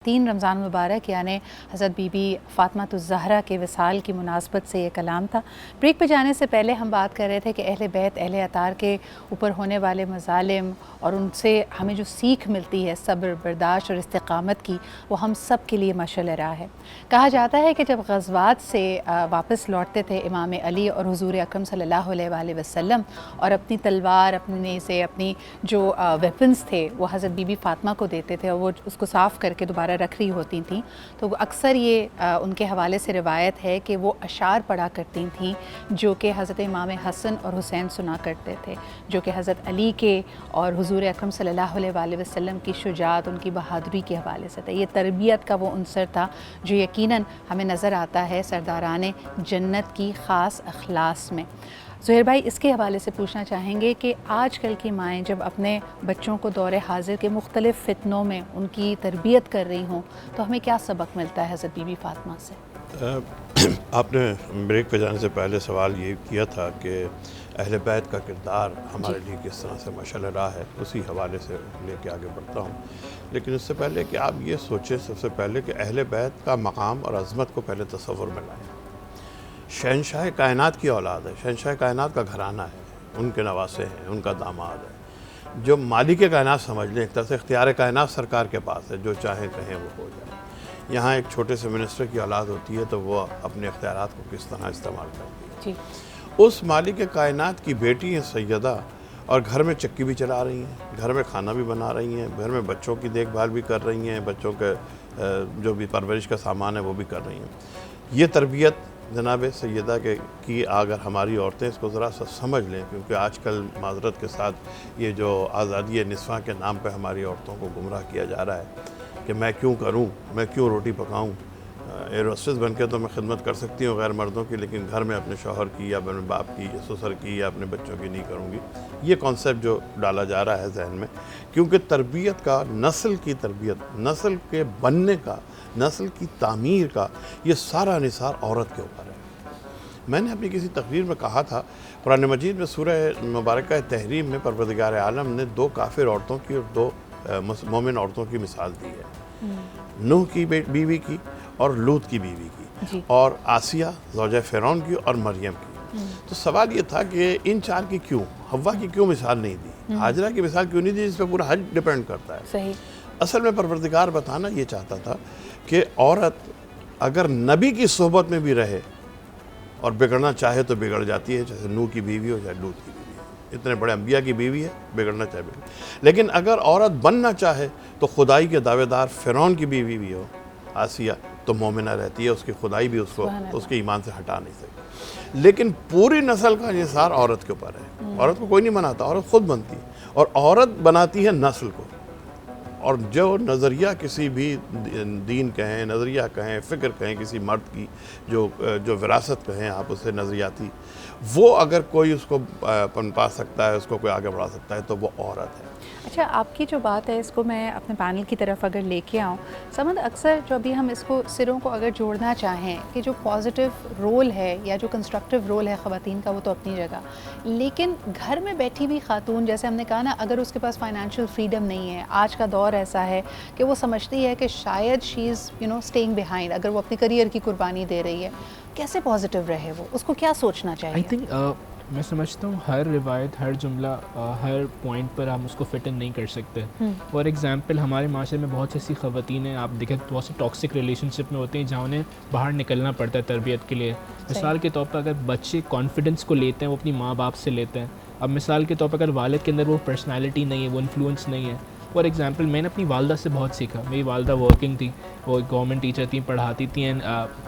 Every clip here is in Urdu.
3 رمضان مبارک یعنی حضرت بی بی فاطمہ الزہرا کے وصال کی مناسبت سے یہ کلام تھا۔ بریک پہ جانے سے پہلے ہم بات کر رہے تھے کہ اہل بیت اہل اطہار کے اوپر ہونے والے مظالم اور ان سے ہمیں جو سیکھ ملتی ہے صبر برداشت اور استقامت کی، وہ ہم سب کے لیے مشعل راہ ہے۔ کہا جاتا ہے کہ جب غزوات سے واپس لوٹتے تھے امام علی اور حضور اکرم صلی اللہ علیہ وآلہ وسلم، اور اپنی تلوار اپنی جو ویپنز تھے وہ حضرت بی بی فاطمہ کو دیتے تھے اور وہ اس کو صاف کر کے دوبارہ رکھ رہی ہوتی تھیں، تو اکثر یہ ان کے حوالے سے روایت ہے کہ وہ اشعار پڑھا کرتی تھیں جو کہ حضرت امام حسن اور حسین سنا کرتے تھے، جو کہ حضرت علی کے اور حضور اکرم صلی اللہ علیہ وآلہ وسلم کی شجاعت، ان کی بہادری کے حوالے سے تھا۔ یہ تربیت کا وہ عنصر تھا جو یقیناً ہمیں نظر آتا ہے سرداران جنت کی خاص اخلاص میں۔ زہیر بھائی، اس کے حوالے سے پوچھنا چاہیں گے کہ آج کل کی مائیں جب اپنے بچوں کو دور حاضر کے مختلف فتنوں میں ان کی تربیت کر رہی ہوں تو ہمیں کیا سبق ملتا ہے حضرت بی بی فاطمہ سے؟ آپ نے بریک پہ جانے سے پہلے سوال یہ کیا تھا کہ اہل بیت کا کردار ہمارے لیے کس طرح سے مشعل راہ ہے، اسی حوالے سے لے کے آگے بڑھتا ہوں۔ لیکن اس سے پہلے کہ آپ یہ سوچیں سب سے پہلے کہ اہل بیت کا مقام اور عظمت کو پہلے تصور میں لائیں۔ شہنشاہ کائنات کی اولاد ہے، شہنشاہ کائنات کا گھرانہ ہے، ان کے نواسے ہیں، ان کا داماد ہے، جو مالک کائنات سمجھ لیں۔ ایک طرح سے اختیار کائنات سرکار کے پاس ہے، جو چاہیں کہیں وہ ہو جائے۔ یہاں ایک چھوٹے سے منسٹر کی اولاد ہوتی ہے تو وہ اپنے اختیارات کو کس طرح استعمال کرتی ہے۔ اس مالک کائنات کی بیٹی ہیں سیدہ، اور گھر میں چکی بھی چلا رہی ہیں، گھر میں کھانا بھی بنا رہی ہیں، گھر میں بچوں کی دیکھ بھال بھی کر رہی ہیں، بچوں کے جو بھی پرورش کا سامان ہے وہ بھی کر رہی ہیں۔ یہ تربیت جناب سیدہ کی اگر ہماری عورتیں اس کو ذرا سا سمجھ لیں، کیونکہ آج کل معذرت کے ساتھ یہ جو آزادی نسواں کے نام پہ ہماری عورتوں کو گمراہ کیا جا رہا ہے کہ میں کیوں کروں، میں کیوں روٹی پکاؤں، ایئر ہوسٹس بن کے تو میں خدمت کر سکتی ہوں غیر مردوں کی، لیکن گھر میں اپنے شوہر کی یا اپنے باپ کی یا سسر کی یا اپنے بچوں کی نہیں کروں گی۔ یہ کانسیپٹ جو ڈالا جا رہا ہے ذہن میں، کیونکہ تربیت کا، نسل کی تربیت، نسل کے بننے کا، نسل کی تعمیر کا یہ سارا نثار عورت کے اوپر ہے۔ میں نے اپنی کسی تقریر میں کہا تھا، قرآن مجید میں سورہ مبارکہ تحریم میں پروردگار عالم نے 2 کافر عورتوں کی اور 2 مومن عورتوں کی مثال دی ہے، نوح کی بیوی کی اور لوط کی بیوی کی، اور آسیہ زوجہ فرعون کی اور مریم کی۔ تو سوال یہ تھا کہ ان 4 کی کیوں، حوا کی کیوں مثال نہیں دی، ہاجرہ کی مثال کیوں نہیں دی، جس پہ پورا حج ڈیپینڈ کرتا ہے۔ صحیح۔ اصل میں پروردگار بتانا یہ چاہتا تھا کہ عورت اگر نبی کی صحبت میں بھی رہے اور بگڑنا چاہے تو بگڑ جاتی ہے، جیسے نوح کی بیوی ہو چاہے لوط کی بیوی ہو، اتنے بڑے انبیاء کی بیوی ہے، بگڑنا چاہے بگڑ۔ لیکن اگر عورت بننا چاہے تو خدائی کے دعوے دار فرعون کی بیوی بھی ہو آسیہ تو مومنہ رہتی ہے، اس کی خدائی بھی اس کو اس کے ایمان سے ہٹا نہیں سکتی۔ لیکن پوری نسل کا نثار عورت کے اوپر ہے، عورت کو کوئی نہیں بناتا، عورت خود بنتی ہے، اور عورت بناتی ہے نسل کو۔ اور جو نظریہ کسی بھی دین کہیں، نظریہ کہیں، فکر کہیں کسی مرد کی، جو وراثت کہیں آپ اسے نظریاتی، وہ اگر کوئی اس کو پنپا سکتا ہے، اس کو کوئی آگے بڑھا سکتا ہے تو وہ عورت ہے۔ اچھا، آپ کی جو بات ہے اس کو میں اپنے پینل کی طرف اگر لے کے آؤں، سمد اکثر جو ابھی ہم اس کو سروں کو اگر جوڑنا چاہیں کہ جو پازیٹیو رول ہے یا جو کنسٹرکٹیو رول ہے خواتین کا وہ تو اپنی جگہ، لیکن گھر میں بیٹھی بھی خاتون، جیسے ہم نے کہا نا، اگر اس کے پاس فائنینشیل فریڈم نہیں ہے، آج کا دور ایسا ہے کہ وہ سمجھتی ہے کہ شاید شی از اسٹیئنگ بیہائنڈ، اگر وہ اپنی کریئر کی قربانی دے رہی ہے، کیسے پازیٹیو رہے وہ، اس کو کیا سوچنا چاہیے؟ میں سمجھتا ہوں ہر روایت، ہر جملہ، ہر پوائنٹ پر ہم اس کو فٹ ان نہیں کر سکتے۔ فار ایگزامپل ہمارے معاشرے میں بہت سی ایسی خواتین ہیں، آپ دیکھیں بہت سی ٹاکسک ریلیشن شپ میں ہوتے ہیں جہاں انہیں باہر نکلنا پڑتا ہے تربیت کے لیے۔ مثال کے طور پر اگر بچے کانفیڈنس کو لیتے ہیں وہ اپنی ماں باپ سے لیتے ہیں۔ اب مثال کے طور پر اگر والد کے اندر وہ پرسنالٹی نہیں ہے، وہ انفلوئنس نہیں ہے۔ فار ایگزامپل میں نے اپنی والدہ سے بہت سیکھا۔ میری والدہ ورکنگ تھی، وہ گورنمنٹ ٹیچر تھیں، پڑھاتی تھیں،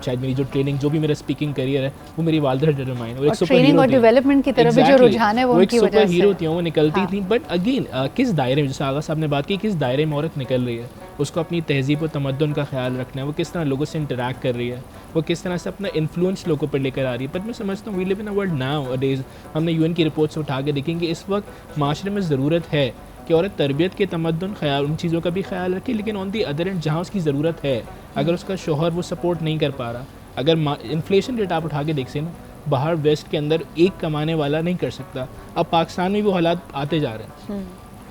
شاید میری جو ٹریننگ، جو بھی میرا اسپیکنگ کریئر ہے وہ میری والدہ ڈٹرمائن، اور ایک سپر ہیرو تھی، ڈیولپمنٹ کی طرف جو رجحان ہے وہ ان کی وجہ سے، وہ ایک سپر ہیرو تھی، وہ نکلتی تھیں۔ بٹ اگین کس دائرے میں، جیسے آغا صاحب نے بات کی، کس دائرے میں عورت نکل رہی ہے، اس کو اپنی تہذیب و تمدن کا خیال رکھنا ہے، وہ کس طرح لوگوں سے انٹریکٹ کر رہی ہے، وہ کس طرح سے اپنا انفلوئنس لوگوں پر لے کر آ رہی ہے۔ بٹ میں سمجھتا ہوں وی لیو ان اے ورلڈ ناؤ ڈیز، ہم نے UN کی رپورٹس اٹھا کے دیکھیں گے اس وقت معاشرے میں ضرورت ہے کہ عورت تربیت کے تمدن، خیال، ان چیزوں کا بھی خیال رکھے، لیکن آن دی ادر اینڈ جہاں اس کی ضرورت ہے، اگر اس کا شوہر وہ سپورٹ نہیں کر پا رہا، اگر انفلیشن ریٹ آپ اٹھا کے دیکھیں نا، باہر ویسٹ کے اندر ایک کمانے والا نہیں کر سکتا، اب پاکستان میں وہ حالات آتے جا رہے ہیں۔